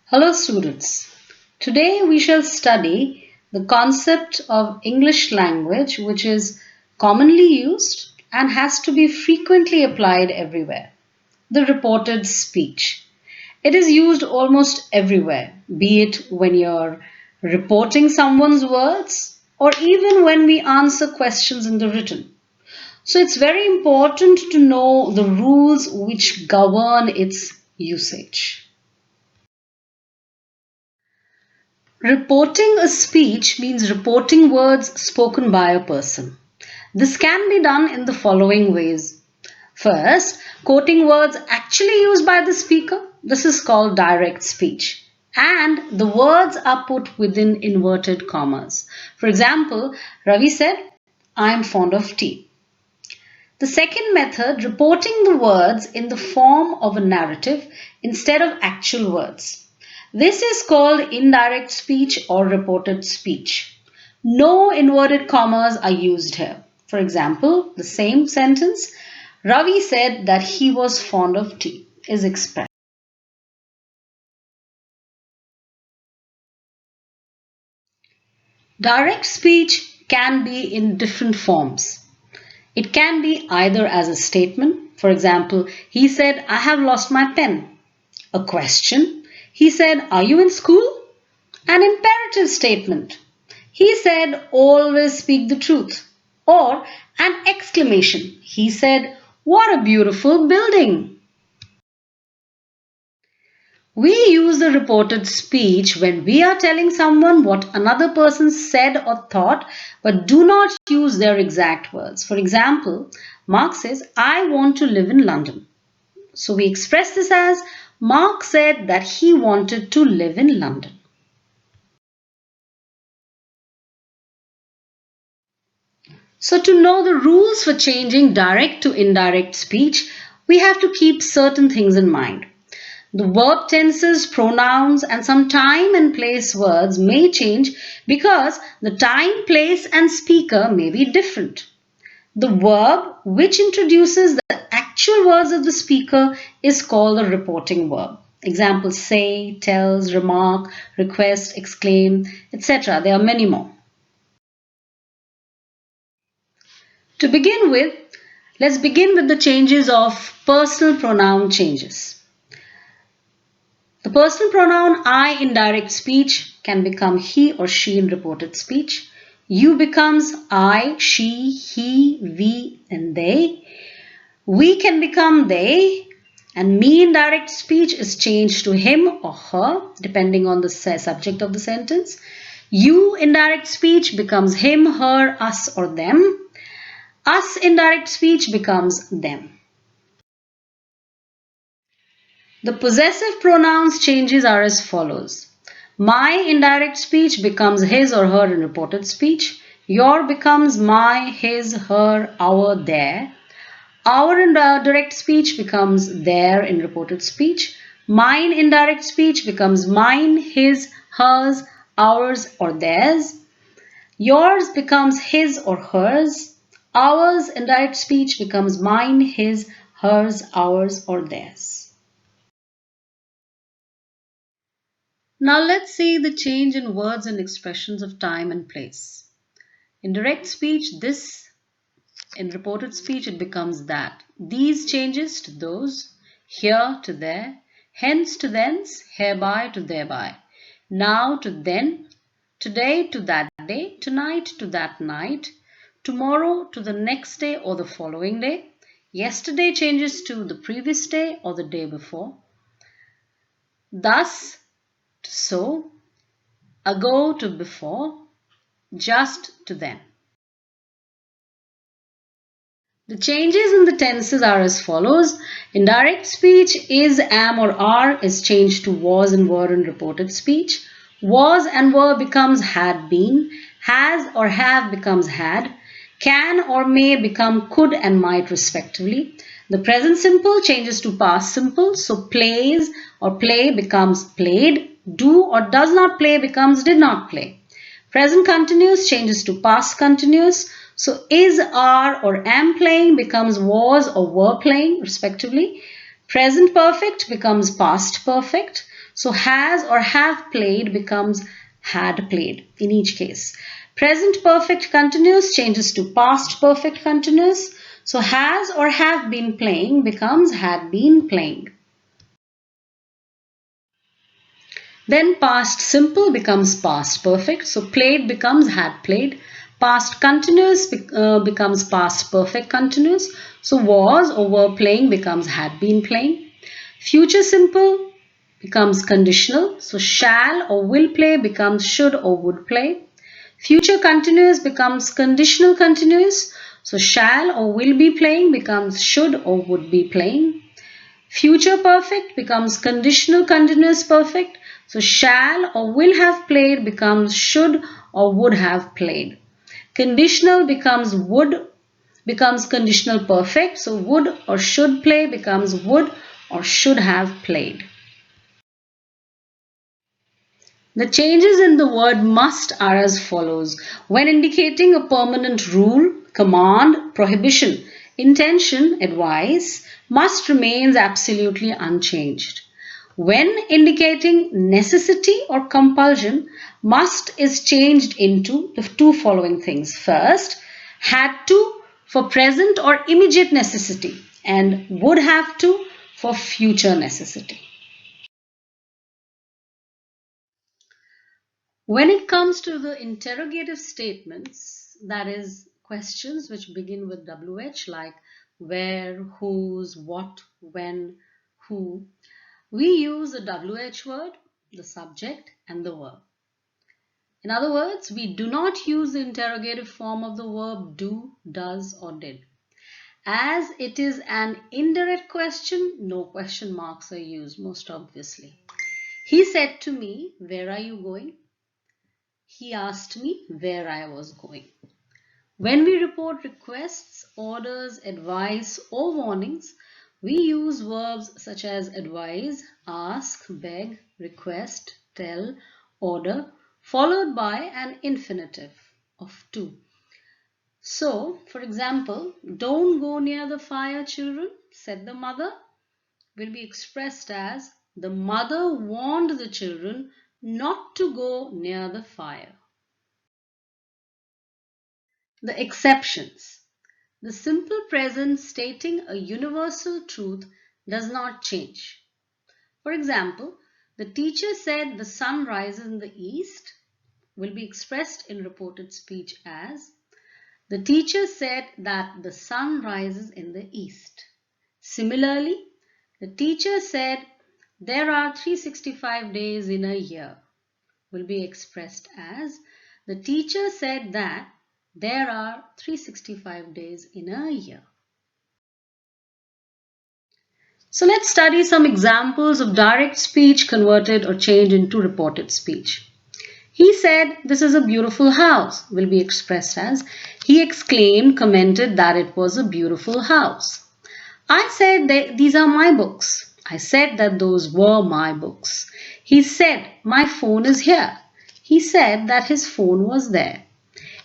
Hello students. Today we shall study the concept of English language which is commonly used and has to be frequently applied everywhere. The reported speech. It is used almost everywhere, be it when you're reporting someone's words or even when we answer questions in the written. So it's very important to know the rules which govern its usage. Reporting a speech means reporting words spoken by a person. This can be done in the following ways. First, quoting words actually used by the speaker. This is called direct speech. And the words are put within inverted commas. For example, Ravi said, I am fond of tea. The second method, reporting the words in the form of a narrative instead of actual words. This is called indirect speech or reported speech. No inverted commas are used here. For example, the same sentence, Ravi said that he was fond of tea, is expressed. Direct speech can be in different forms. It can be either as a statement, for example, he said, I have lost my pen. A question, he said, are you in school? An imperative statement, he said, always speak the truth. Or an exclamation, he said, what a beautiful building. We use the reported speech when we are telling someone what another person said or thought, but do not use their exact words. For example, Mark says, I want to live in London. So we express this as, Mark said that he wanted to live in London. So to know the rules for changing direct to indirect speech, we have to keep certain things in mind. The verb tenses, pronouns, and some time and place words may change because the time, place, and speaker may be different. The verb which introduces the actual words of the speaker is called a reporting verb. Examples say, tells, remark, request, exclaim, etc. There are many more. To begin with, let's begin with the changes of personal pronoun changes. The personal pronoun I in direct speech can become he or she in reported speech. You becomes I, she, he, we, and they. We can become they, and me in direct speech is changed to him or her depending on the subject of the sentence. You in direct speech becomes him, her, us, or them. Us in direct speech becomes them. The possessive pronouns changes are as follows. My in direct speech becomes his or her in reported speech. Your becomes my, his, her, our, their. Our in direct speech becomes their in reported speech. Mine in direct speech becomes mine, his, hers, ours, or theirs. Yours becomes his or hers. Ours in direct speech becomes mine, his, hers, ours, or theirs. Now let's see the change in words and expressions of time and place. In direct speech, this. In reported speech, it becomes that. These changes to those. Here to there. Hence to thence. Hereby to thereby. Now to then. Today to that day. Tonight to that night. Tomorrow to the next day or the following day. Yesterday changes to the previous day or the day before. Thus to so. Ago to before. Just to then. The changes in the tenses are as follows. In direct speech, is, am or are is changed to was and were in reported speech. Was and were becomes had been. Has or have becomes had. Can or may become could and might respectively. The present simple changes to past simple. So plays or play becomes played. Do or does not play becomes did not play. Present continuous changes to past continuous. So is, are, or am playing becomes was or were playing respectively. Present perfect becomes past perfect. So has or have played becomes had played in each case. Present perfect continuous changes to past perfect continuous. So has or have been playing becomes had been playing. Then past simple becomes past perfect. So played becomes had played. Past continuous becomes past perfect continuous. So was or were playing becomes had been playing. Future simple becomes conditional. So shall or will play becomes should or would play. Future continuous becomes conditional continuous. So shall or will be playing becomes should or would be playing. Future perfect becomes conditional continuous perfect. So shall or will have played becomes should or would have played. Conditional becomes conditional perfect. So would or should play becomes would or should have played. The changes in the word must are as follows. When indicating a permanent rule, command, prohibition, intention, advice, must remains absolutely unchanged. When indicating necessity or compulsion, must is changed into the two following things. First, had to for present or immediate necessity and would have to for future necessity. When it comes to the interrogative statements, that is questions which begin with WH like where, whose, what, when, who, we use the WH word, the subject and the verb. In other words, we do not use the interrogative form of the verb do, does or did. As it is an indirect question, no question marks are used most obviously. He said to me, where are you going? He asked me where I was going. When we report requests, orders, advice or warnings, we use verbs such as advise, ask, beg, request, tell, order, followed by an infinitive of to. So, for example, don't go near the fire, children, said the mother, will be expressed as the mother warned the children not to go near the fire. The exceptions. The simple present stating a universal truth does not change. For example, the teacher said the sun rises in the east will be expressed in reported speech as the teacher said that the sun rises in the east. Similarly, the teacher said there are 365 days in a year will be expressed as the teacher said that there are 365 days in a year. So let's study some examples of direct speech converted or changed into reported speech. He said, this is a beautiful house will be expressed as he exclaimed, commented that it was a beautiful house. I said that these are my books. I said that those were my books. He said, my phone is here. He said that his phone was there.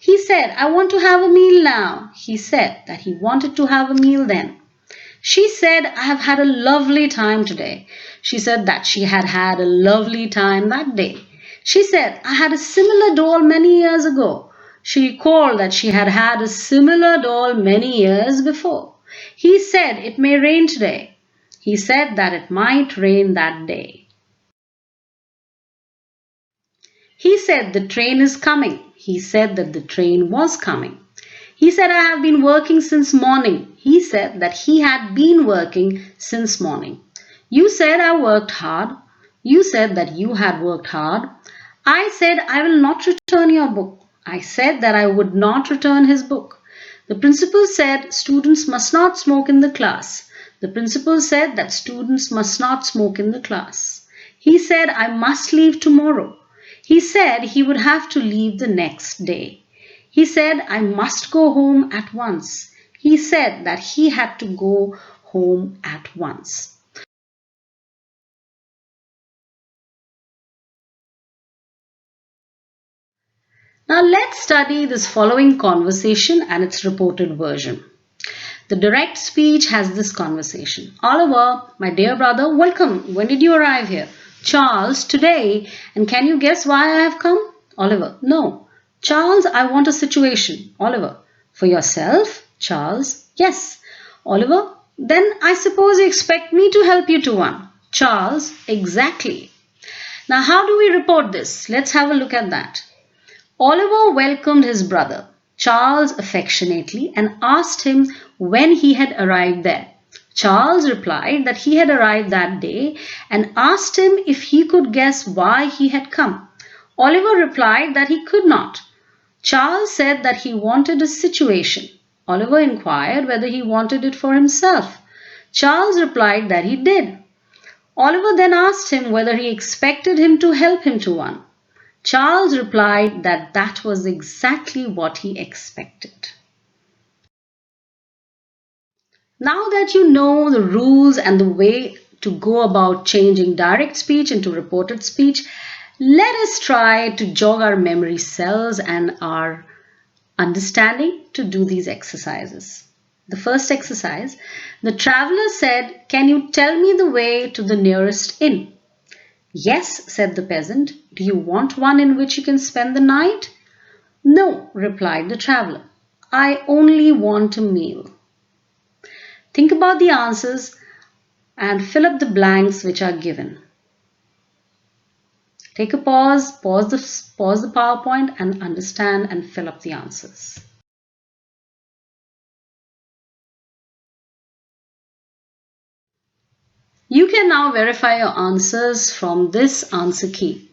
He said, I want to have a meal now. He said that he wanted to have a meal then. She said, I have had a lovely time today. She said that she had had a lovely time that day. She said, I had a similar doll many years ago. She recalled that she had had a similar doll many years before. He said, it may rain today. He said that it might rain that day. He said the train is coming. He said that the train was coming. He said, I have been working since morning. He said that he had been working since morning. You said I worked hard. You said that you had worked hard. I said I will not return your book. I said that I would not return his book. The principal said students must not smoke in the class. The principal said that students must not smoke in the class. He said I must leave tomorrow. He said he would have to leave the next day. He said, I must go home at once. He said that he had to go home at once. Now let's study this following conversation and its reported version. The direct speech has this conversation. Oliver, my dear brother, welcome. When did you arrive here? Charles, today. And can you guess why I have come? Oliver, no. Charles, I want a situation. Oliver, for yourself? Charles, yes. Oliver, then I suppose you expect me to help you to one. Charles, exactly. Now, how do we report this? Let's have a look at that. Oliver welcomed his brother, Charles, affectionately and asked him when he had arrived there. Charles replied that he had arrived that day and asked him if he could guess why he had come. Oliver replied that he could not. Charles said that he wanted a situation. Oliver inquired whether he wanted it for himself. Charles replied that he did. Oliver then asked him whether he expected him to help him to one. Charles replied that that was exactly what he expected. Now that you know the rules and the way to go about changing direct speech into reported speech, let us try to jog our memory cells and our understanding to do these exercises. The first exercise, the traveler said, "Can you tell me the way to the nearest inn?" "Yes," said the peasant. "Do you want one in which you can spend the night?" "No," replied the traveler. "I only want a meal." Think about the answers and fill up the blanks which are given. Take a pause the PowerPoint and understand and fill up the answers. You can now verify your answers from this answer key.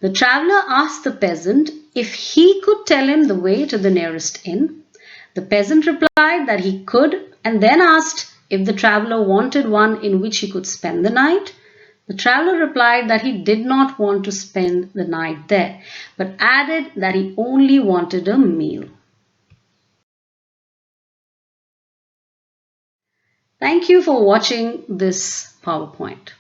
The traveler asked the peasant if he could tell him the way to the nearest inn. The peasant replied that he could and then asked if the traveler wanted one in which he could spend the night. The traveler replied that he did not want to spend the night there, but added that he only wanted a meal. Thank you for watching this PowerPoint.